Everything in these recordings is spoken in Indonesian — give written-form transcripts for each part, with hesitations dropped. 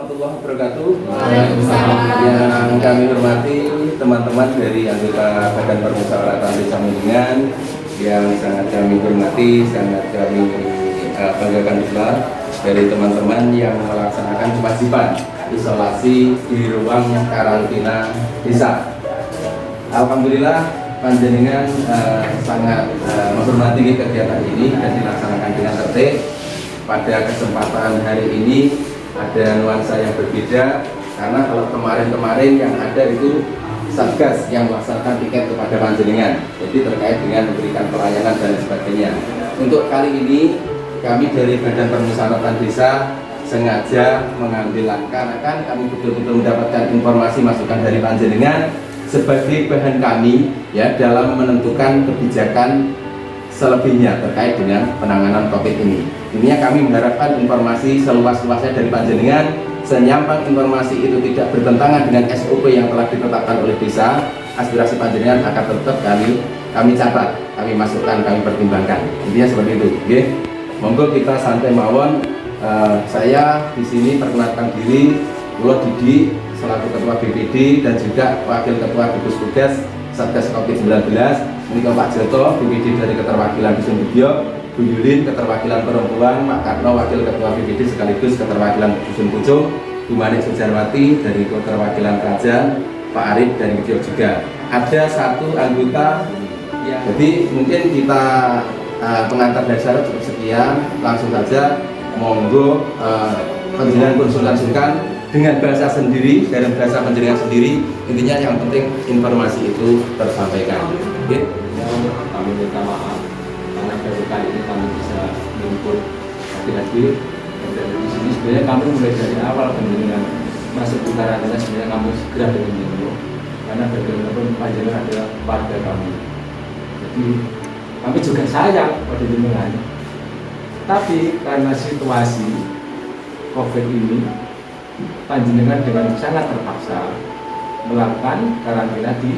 warahmatullahi wabarakatuh. Waalaikumsalam. Yang kami hormati teman-teman dari anggota Badan Permusyawaratan Desa Mendingan, yang sangat kami hormati, sangat kami banggakan pula dari teman-teman yang melaksanakan kewajiban isolasi di ruang karantina desa. Alhamdulillah panjenengan sangat menghormati kegiatan ini dan dilaksanakan dengan tertib. Pada kesempatan hari ini ada nuansa yang berbeda, karena kalau kemarin-kemarin yang ada itu Satgas yang melaksanakan tiket kepada panjenengan, jadi terkait dengan memberikan pelayanan dan sebagainya. Untuk kali ini kami dari Badan Permusyawaratan Desa sengaja mengambil langkah, karena kami betul-betul mendapatkan informasi masukan dari panjenengan sebagai bahan kami ya dalam menentukan kebijakan selebihnya terkait dengan penanganan COVID ini. Intinya kami mengharapkan informasi seluas-luasnya dari panjenengan, senyampang informasi itu tidak bertentangan dengan SOP yang telah ditetapkan oleh desa. Aspirasi panjenengan akan tetap kami catat, kami masukkan, kami pertimbangkan. Intinya seperti itu. Oke. Monggo kita santai mawon. Saya di sini perkenalkan diri, Kulo Didi selaku Ketua BPD dan juga Wakil Ketua Gugus Tugas Satgas COVID-19. Ini Pak Joto, BPD dari Keterwakilan Dusun Budyo, Bu Yulin, Keterwakilan Perempuan, Pak Karno, Wakil Ketua BPD sekaligus Keterwakilan Dusun Pucung, Bu Manik Sujarwati dari Keterwakilan Kerajaan, Pak Arif dari Budyo juga. Ada satu anggota yang jadi mungkin kita pengantar dari saya cukup sekian, langsung saja monggo panjenengan konsultasikan dengan bahasa sendiri, dalam bahasa panjenengan sendiri. Intinya yang penting informasi itu tersampaikan. Oke. Kami minta maaf karena baru kali ini kami bisa mengumpul hati-hati. Dan di sini sebenarnya kami mulai dari awal panjenengan masuk ke karantina, sebenarnya kami segera mengimbau karena bagaimanapun panjenengan adalah warga kami. Jadi kami juga sayang pada jenengan. Tapi karena situasi COVID ini, panjenengan dengan sangat terpaksa melakukan karantina di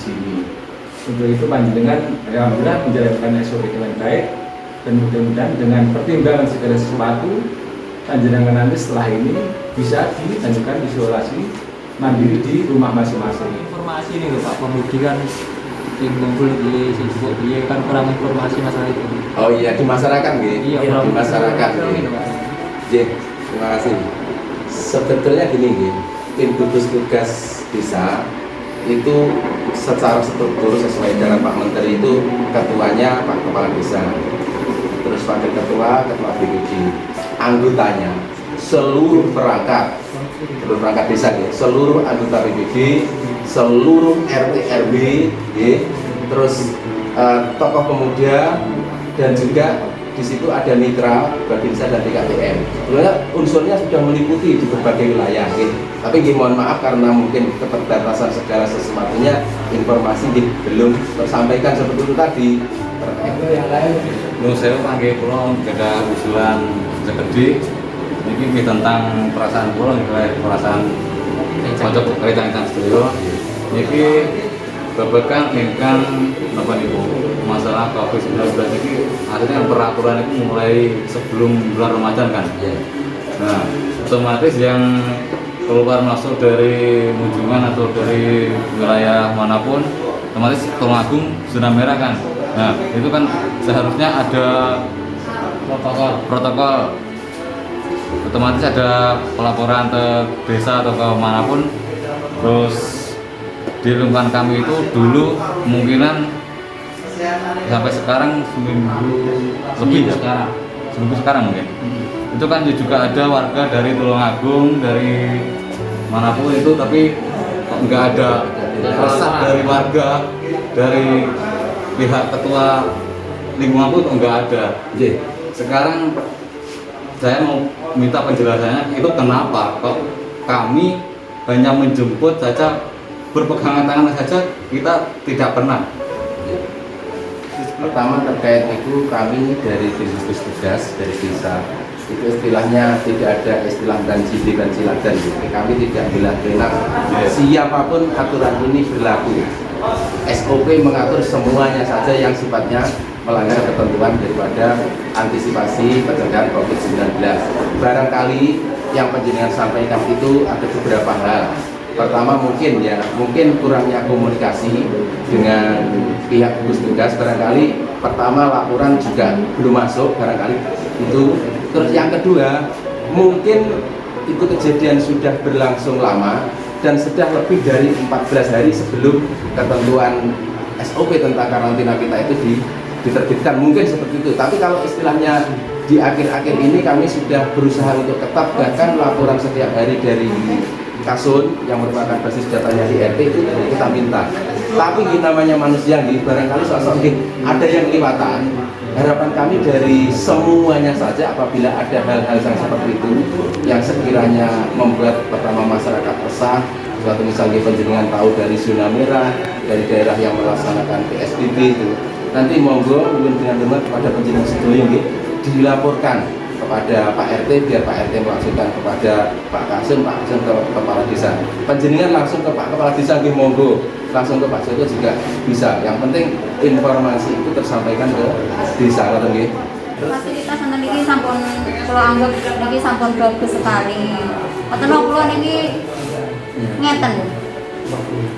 sini. Untuk itu panjenengan alhamdulillah menjalankan SOP dengan baik, dan mudah-mudahan dengan pertimbangan segala sesuatu panjenengan nanti setelah ini bisa dilanjutkan isolasi mandiri di rumah masing-masing. Informasi nih Pak Pemudi kan yang ngumpul di sibuk dia kan kurang informasi masalah itu. Oh iya, di masyarakat gitu. Iya, Di masyarakat. Terima kasih. Sebetulnya gini gitu, tim gugus tugas desa itu secara struktur sesuai dengan Pak Menteri itu ketuanya Pak Kepala Desa, terus wakil ketua, ketua BPD, anggotanya seluruh perangkat desa gitu, seluruh anggota BPD, seluruh RT RW gitu, terus tokoh pemuda, dan juga di situ ada mitra Babinsa dan TKPM. Sebenarnya unsurnya sudah meliputi di berbagai wilayah, gitu. Tapi mohon maaf karena mungkin keterbatasan segala sesuatunya, informasi belum tersampaikan seperti itu tadi. Yang lain, Saya panggil pulau ada usulan seperti ini tentang perasaan pulau, perasaan cocok kaitan studio. Ini babakan ingkang napa niku masalah COVID-19 ini akhirnya peraturan itu mulai sebelum bulan Ramadan kan. Nah, otomatis yang keluar masuk dari Munjungan atau dari wilayah manapun otomatis Tulungagung zona merah kan. Nah, itu kan seharusnya ada protokol otomatis ada pelaporan ke desa atau ke manapun. Terus di lingkungan kami itu dulu kemungkinan sampai sekarang seminggu lebih ya, seminggu sekarang mungkin itu kan juga ada warga dari Tulungagung, dari manapun itu, tapi kok nggak ada resep dari warga, dari pihak ketua lingkungan pun kok nggak ada. Sekarang saya mau minta penjelasannya itu kenapa kok kami hanya menjemput saja, berpegangan tangan saja, kita tidak pernah. Pertama terkait itu kami dari gugus tugas dari desa itu istilahnya tidak ada istilah ganjil dan ciladan. Kami tidak belah-belah siapapun, aturan ini berlaku. SOP mengatur semuanya saja yang sifatnya melanggar ketentuan daripada antisipasi pencegahan COVID-19. Barangkali yang panjenengan sampaikan itu ada beberapa hal. Pertama mungkin kurangnya komunikasi dengan pihak gugus tugas, barangkali pertama laporan juga belum masuk barangkali itu. Terus yang kedua mungkin itu kejadian sudah berlangsung lama dan sudah lebih dari 14 hari sebelum ketentuan SOP tentang karantina kita itu diterbitkan, mungkin seperti itu. Tapi kalau istilahnya di akhir-akhir ini kami sudah berusaha untuk ketat, bahkan laporan setiap hari dari Kasun yang merupakan basis datanya di RT itu kita minta. Tapi namanya manusia barangkali sosok ada yang kelewatan. Harapan kami dari semuanya saja apabila ada hal-hal yang seperti itu yang sekiranya membuat pertama masyarakat resah, suatu misalnya panjenengan tahu dari zona merah, dari daerah yang melaksanakan PSBB itu, nanti monggo dengan hormat kepada panjenengan sedoyo dilaporkan kepada Pak RT, biar Pak RT melangsungkan kepada Pak Kasum ke Kepala Desa. Panjenengan langsung ke Pak Kepala Desa, monggo, langsung ke Pak Joko juga bisa. Yang penting informasi itu tersampaikan ke desa, nggih. Fasilitas enten iki sampun kula anggap niki sampun bagus sekali. Mboten kula niki ngeten.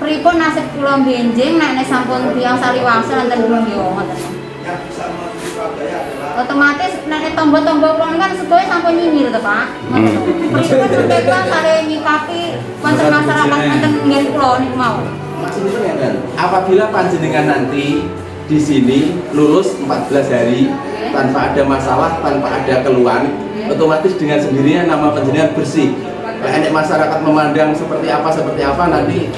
Pripun nasib kula benjing nek sampun tiyang saliwangsa enten yo ngoten. Otomatis nek tombol-tombol kula kan sedaya sampun nyinyir to, Pak. Pripun kula sare nyikapi wonten masyarakat enten nggih kula niku mau. Maksudnya apabila panjenengan nanti di sini lulus 14 hari tanpa ada masalah, tanpa ada keluhan, otomatis dengan sendirinya nama panjenengan bersih. Nek masyarakat memandang seperti apa nanti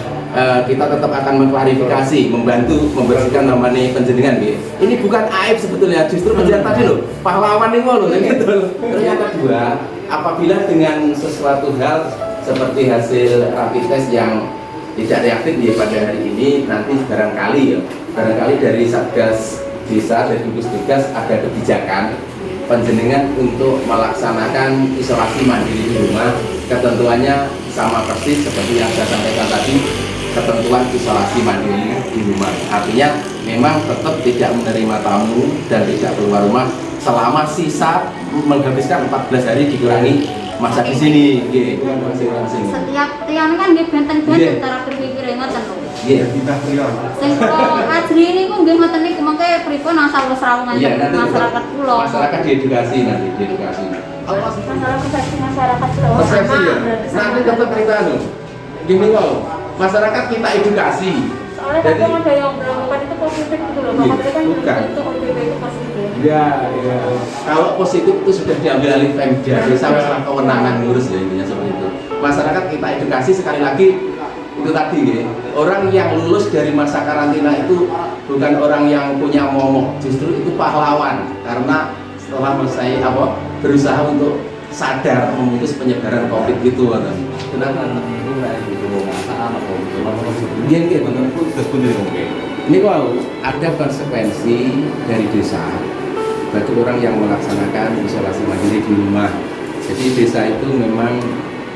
kita tetap akan mengklarifikasi, membantu membersihkan namanya panjenengan gitu. Ini bukan aib sebetulnya, justru panjenengan tadi loh, pahlawan ini loh gitu. Terus yang kedua, apabila dengan sesuatu hal seperti hasil rapid test yang tidak reaktif ya pada hari ini, nanti barangkali dari Satgas Desa dan gugus tugas ada kebijakan panjenengan untuk melaksanakan isolasi mandiri di rumah. Ketentuannya sama persis seperti yang saya sampaikan tadi, ketentuan isolasi mandiri di rumah. Artinya memang tetap tidak menerima tamu dan tidak keluar rumah selama sisa menghabiskan 14 hari dikurangi masa di sini. Nggih, masing-masing. Setiap tiang kan nggih benten-benten cara berpikir ngoten lho. Nggih, Sing kula ajri niku nggih ngoten niku mengke pripun asal wis rawuh masyarakat kula. Masyarakat diedukasi nanti, diedukasi. Masyarakat kula. Persepsi ya. Nanti tetap kita gini kok. Masyarakat kita edukasi. Soalnya jadi ada yang melakukan itu positif gitu loh. Makanya kan bukan. itu OTP itu positif. Ya. Kalau positif itu sudah diambil alih Pemda, sama kewenangan ngurus ya intinya seperti itu. Masyarakat kita edukasi sekali lagi itu tadi ya. Orang yang lulus dari masa karantina itu bukan orang yang punya momok, justru itu pahlawan karena setelah selesai berusaha untuk sadar memutus penyebaran COVID gitu kan. Kenapa? Ini kalau ada konsekuensi dari desa bagi orang yang melaksanakan isolasi mandiri di rumah. Jadi desa itu memang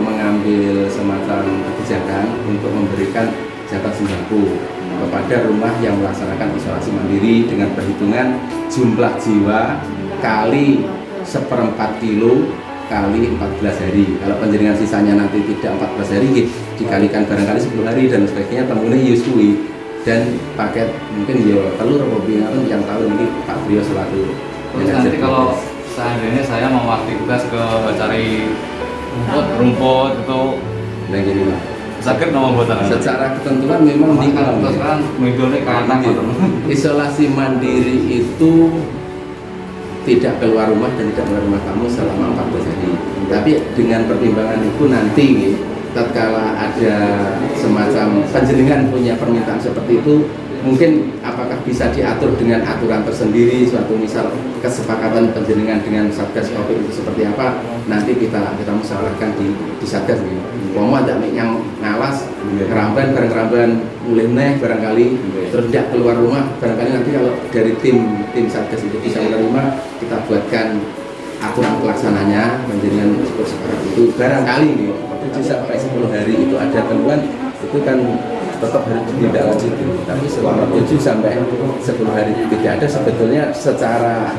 mengambil semacam kebijakan untuk memberikan jatah sembako kepada rumah yang melaksanakan isolasi mandiri dengan perhitungan jumlah jiwa kali 1/4 kilo kali 14 hari. Kalau panjenengan sisanya nanti tidak 14 hari dikalikan barangkali 10 hari dan sebagainya, temunya yusui dan paket mungkin ya telur mobil yang tahu ini Pak Brio selalu. Terus nanti kalau seandainya saya mau aktivitas ke cari rumput itu gini lah. sakit nomor buatan. Secara ketentuan memang terus kan mengidolnya karena isolasi mandiri itu tidak keluar rumah dan tidak keluar rumah kamu selama 14 hari. Tapi dengan pertimbangan itu nanti tatkala ada semacam panjenengan punya permintaan seperti itu, mungkin apakah bisa diatur dengan aturan tersendiri, suatu misal kesepakatan panjenengan dengan Satgas Covid itu seperti apa, nanti kita musyawarahkan di Satgas nih. Umpama ada yang ngawas keramban mulai neh barangkali terus tidak keluar rumah, barangkali nanti kalau dari tim Satgas itu bisa menerima, kita buatkan aturan pelaksananya panjenengan seperti itu barangkali nih 7 sampai 10 hari itu ada keluhan, itu kan tetap harus ditindaklanjuti. Tapi selama 7 sampai 10 hari tidak ada, sebetulnya secara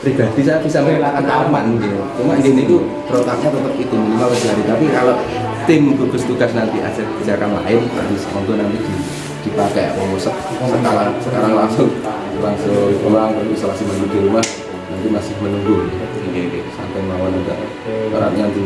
pribadi saya bisa mengatakan aman gitu. Cuma gini itu protokol tetap itu minimal 7 hari. Tapi kalau tim gugus tugas nanti ada kebijakan lain, harus untuk nanti dipakai sekarang langsung pulang isolasi mandiri di rumah, nanti masih menunggu sampai mawon juga perannya nanti